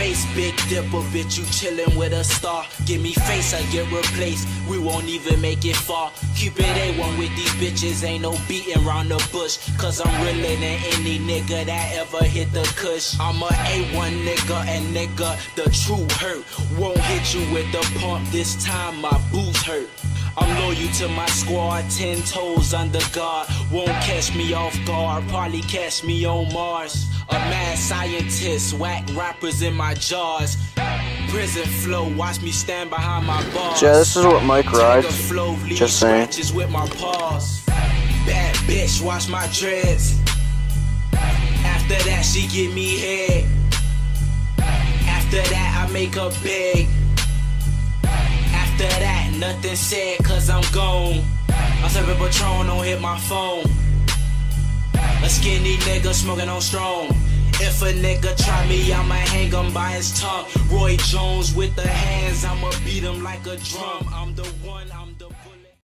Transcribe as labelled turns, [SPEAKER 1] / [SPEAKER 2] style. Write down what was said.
[SPEAKER 1] space, Big Dipper, bitch, you chillin' with a star. Give me face, I get replaced, we won't even make it far. Cupid A1 with these bitches, ain't no beating round the bush. Cause I'm realer than any nigga that ever hit the kush. I'm a A1 nigga, and nigga, the true hurt won't hit you with the pump, this time my boots hurt. I'm loyal to my squad, 10 toes under guard. Won't catch me off guard, probably catch me on Mars. A mad scientist, whack rappers in my jaws. Prison flow, watch me stand behind my bars.
[SPEAKER 2] Yeah, this is what Mike rides.
[SPEAKER 1] Flow,
[SPEAKER 2] Just saying.
[SPEAKER 1] With my paws. Bad bitch, watch my dreads. After that, she give me head. After that, I make her beg. After that, nothing said, cause I'm gone. I'm serving Patron, don't hit my phone. A skinny nigga smoking on strong. If a nigga try me, I'ma hang him by his tongue. Roy Jones with the hands, I'ma beat him like a drum. I'm the one, I'm the bullet.